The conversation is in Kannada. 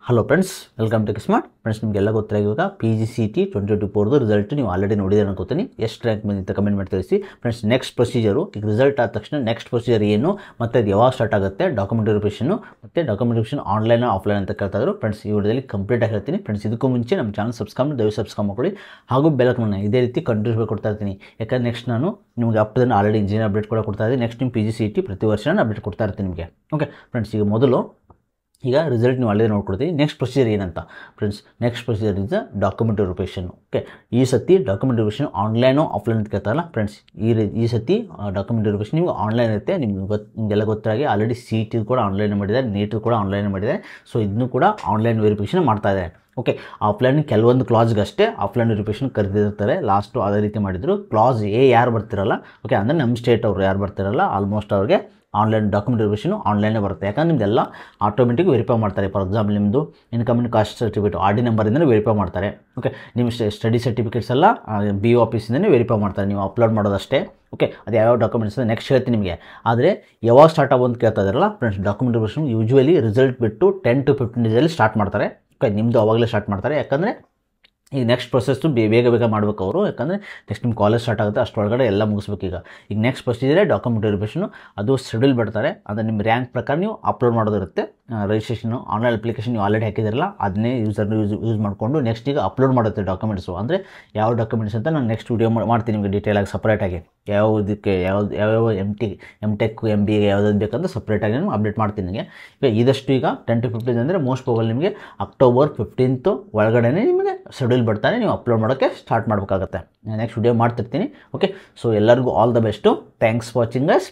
Hello friends, welcome to smart friends. ನಿಮಗೆಲ್ಲ ಗೊತ್ತಿರೋ ಇವಾಗ PGCET 2024 ರಿಸಲ್ಟ್ ನೀವು ಆಲ್ರೆಡಿ ನೋಡಿದ್ರೆ ಅನ್ಕೋತೀನಿ. ಎಷ್ಟು ರ್ಯಾಂಕ್ ಬಂದಿತ್ತು ಕಮೆಂಟ್ ಮಾಡಿ ತಿಳಿಸಿ ಫ್ರೆಂಡ್ಸ್. ನೆಕ್ಸ್ಟ್ ಪ್ರೊಸೀಜರು, ಈಗ ರಿಸಲ್ಟ್ ಆದ ತಕ್ಷಣ ನೆಕ್ಸ್ಟ್ ಪ್ರೊಸೀಜರ್ ಏನು ಮತ್ತು ಅದು ಯಾವಾಗ ಸ್ಟಾರ್ಟ್ ಆಗುತ್ತೆ, ಡಾಕ್ಯುಮೆಂಟ್ ವೆರಿಫಿಕೇಷನು ಮತ್ತು ಡಾಕ್ಯುಮೆಂಟ್ ವೆರಿಫಿಕೇಷನ್ ಆನ್ಲೈನ್ ಆಫ್ಲೈನ್ ಅಂತ ಕೇಳ್ತಾ ಇದ್ರು ಫ್ರೆಂಡ್ಸ್. ಈ ವಿಡಿಯೋದಲ್ಲಿ ಕಂಪ್ಲೀಟಾಗಿ ಹೇಳ್ತೀನಿ ಫ್ರೆಂಡ್ಸ್. ಇದಕ್ಕೂ ಮುಂಚೆ ನಮ್ಮ ಚಾನಲ್ ದಯವಿಟ್ಟು ಸಬ್ಸ್ಕ್ರೈಬ್ ಮಾಡ್ಕೊಳ್ಳಿ, ಹಾಗೂ ಬೆಲ್ಲಕ್ಕನ್ನ ಇದೇ ರೀತಿ ಕಂಟಿನ್ಯೂಸ್ ಕೊಡ್ತಾ ಇರ್ತೀನಿ. ಯಾಕಂದರೆ ನೆಕ್ಸ್ಟ್ ನಾನು ನಿಮಗೆ ಅಪ್ಡೇಟ್ ಆಲ್ರೆಡಿ ಇಂಜಿನಿಯರ್ ಅಪ್ಡೇಟ್ ಕೂಡ ಕೊಡ್ತಾ ಇದ್ದೀನಿ. ನೆಕ್ಸ್ಟ್ ನಿಮ್ಮ PGCET ಪ್ರತಿ ವರ್ಷ ನಾನು ಅಪ್ಡೇಟ್ ಕೊಡ್ತಾ ಇರ್ತೀನಿ ನಿಮಗೆ. ಓಕೆ ಫ್ರೆಂಡ್ಸ್, ಈಗ ರಿಸಲ್ಟ್ ನೀವು ಆಲ್ರೆಡಿ ನೋಡ್ಕೊಡ್ತೀವಿ. ನೆಕ್ಸ್ಟ್ ಪ್ರೊಸೀಜರ್ ಏನಂತ friends, next procedure is document verification. Okay, ಈ ಸತಿ ಡಾಕ್ಯುಮೆಂಟ್ ವೆರಿಫಿಕೇಷನ್ ಆನ್ಲೈನು ಆಫ್ಲೈನ್ ಅಂತ ಕೇಳ್ತಾರಲ್ಲ ಫ್ರೆಂಡ್ಸ್. ಈ ಸತಿ ಡಾಕ್ಯುಮೆಂಟ್ ವೆರಿಫಿಕೇಷನ್ ನಿಮ್ಗೆ ಆನ್ಲೈನ್ ಇರುತ್ತೆ. ನಿಮಗೆಲ್ಲ ಗೊತ್ತಾಗಿ ಆಲ್ರೆಡಿ CET ಕೂಡ ಆನ್ಲೈನ್ ಮಾಡಿದ್ದಾರೆ, ನೀಟ್ ಕೂಡ ಆನ್ಲೈನ್ ಮಾಡಿದ್ದಾರೆ. ಸೊ ಇದನ್ನು ಕೂಡ ಆನ್ಲೈನ್ ವೆರಿಫಿಕೇಷನ್ ಮಾಡ್ತಾ ಇದ್ದಾರೆ. ಓಕೆ, ಆಫ್ಲೈನ್ ಕೆಲವೊಂದು ಕ್ಲಾಸ್ಗಷ್ಟೇ ಆಫ್ಲೈನ್ ವೆರಿಫಿಕೇಷನ್ ಕರೆದಿರ್ತಾರೆ. ಲಾಸ್ಟು ಅದೇ ರೀತಿ ಮಾಡಿದರು. ಕ್ಲಾಸ್ A ಯಾರು ಬರ್ತಿರಲ್ಲ, ಓಕೆ, ಅಂದರೆ ನಮ್ಮ ಸ್ಟೇಟ್ ಅವರು ಯಾರು ಬರ್ತಿರಲ್ಲ ಆಲ್ಮೋಸ್ಟ್ ಅವ್ರಿಗೆ ಆನ್ಲೈನ್ ಡಾಕ್ಯುಮೆಂಟ್ ವೆರಿಫಿಕೇಷನು ಆನ್ಲೈನೇ ಬರುತ್ತೆ. ಯಾಕಂದ್ರೆ ನಿಮ್ಮದೆಲ್ಲ ಆಟೋಮೆಟಿಕ್ ವೆರಿಫೈ ಮಾಡ್ತಾರೆ. ಫಾರ್ ಎಕ್ಸಾಂಪಲ್ ನಿಮ್ಮದು income and caste certificate RD ನಂಬರಿಂದಲೇ ವೆರಿಫೈ ಮಾಡ್ತಾರೆ. ಓಕೆ, ನಿಮ್ಮ ಸ್ಟಡಿ ಸರ್ಟಿಫಿಕೇಟ್ಸ್ ಎಲ್ಲ BO ಆಫೀಸಿಂದಲೇ ವೆರಿಫೈ ಮಾಡ್ತಾರೆ. ನೀವು ಅಪ್ಲೋಡ್ ಮಾಡೋದಷ್ಟೇ. ಓಕೆ, ಅದು ಯಾವ್ಯಾವ ಡಾಕ್ಯುಮೆಂಟ್ಸ್ ನೆಕ್ಸ್ಟ್ ಹೇಳ್ತೀನಿ ನಿಮಗೆ. ಆದರೆ ಯಾವಾಗ ಸ್ಟಾರ್ಟ್ ಆಗೋದು ಕೇಳ್ತಾ ಇದ್ದಾರಲ್ಲ friends, document verification usually result ಬಿಟ್ಟು 10 to 15 ಡೇಸಲ್ಲಿ ಸ್ಟಾರ್ಟ್ ಮಾಡ್ತಾರೆ. ಓಕೆ, ನಿಮ್ಮದು ಅವಾಗಲೇ ಸ್ಟಾರ್ಟ್ ಮಾಡ್ತಾರೆ. ಯಾಕಂದರೆ ಈಗ ನೆಕ್ಸ್ಟ್ ಪ್ರೊಸೆಸ್ಸು ಬೇಗ ಮಾಡಬೇಕು ಅವರು. ಯಾಕಂದರೆ ನೆಕ್ಸ್ಟ್ ನಿಮ್ಮ ಕಾಲೇಜ್ ಸ್ಟಾರ್ಟ್ ಆಗುತ್ತೆ, ಅಷ್ಟರೊಳಗಡೆ ಎಲ್ಲ ಮುಗಿಸ್ಬೇಕು. ಈಗ ನೆಕ್ಸ್ಟ್ ಪ್ರೊಸೀಜರೇ ಡಾಕ್ಯುಮೆಂಟ್ ವೆರಿಫಿಕೇಷನು. ಅದು ಶೆಡ್ಯೂಲ್ ಬಿಡ್ತಾರೆ. ಅಂದರೆ ನಿಮ್ಮ ರ್ಯಾಂಕ್ ಪ್ರಕಾರ ನೀವು ಅಪ್ಲೋಡ್ ಮಾಡೋದಿರುತ್ತೆ. ರಿಜಿಸ್ಟ್ರೇಷನು ಆನ್ಲೈನ್ ಅಪ್ಲಿಕೇಶನ್ ನೀವು ಆಲ್ರೆಡಿ ಹಾಕಿದಿರಲ್ಲ, ಅದನ್ನೇ ಯೂಸ್ ಮಾಡಿಕೊಂಡು ನೆಕ್ಸ್ಟ್ ಈಗ ಅಪ್ಲೋಡ್ ಮಾಡುತ್ತೆ ಡಾಕ್ಯುಮೆಂಟ್ಸು. ಅಂದರೆ ಯಾವ ಡಾಕ್ಯುಮೆಂಟ್ಸ್ ಅಂತ ನಾನು ನೆಕ್ಸ್ಟ್ ವೀಡಿಯೋ ಮಾಡ್ತೀನಿ ನಿಮಗೆ ಡೀಟೇಲಾಗಿ ಸಪ್ರೇಟಾಗಿ. ಯಾವುದಕ್ಕೆ ಯಾವ್ಯಾವ MTech MBA ಯಾವ್ದು ಬೇಕಂತ ಸಪ್ರೇಟಾಗಿ ನಾನು ಅಪ್ಡೇಟ್ ಮಾಡ್ತೀನಿ ನಿಮಗೆ. ಇದಷ್ಟು ಈಗ 10 to 15 ಅಂದರೆ ಮೋಸ್ಟ್ ಪ್ರಾಬಬಲ್ ನಿಮಗೆ October 15th ಒಳಗಡೆ ನಿಮಗೆ ಶೆಡ್ಯೂಲ್ ಬಿಡ್ತಾರೆ. ನೀವು ಅಪ್ಲೋಡ್ ಮಾಡೋಕ್ಕೆ ಸ್ಟಾರ್ಟ್ ಮಾಡಬೇಕಾಗತ್ತೆ. ನೆಕ್ಸ್ಟ್ ವಿಡಿಯೋ ಮಾಡ್ತಿರ್ತೀನಿ. ಓಕೆ, ಸೊ ಎಲ್ಲರಿಗೂ all the best. Thanks for watching guys.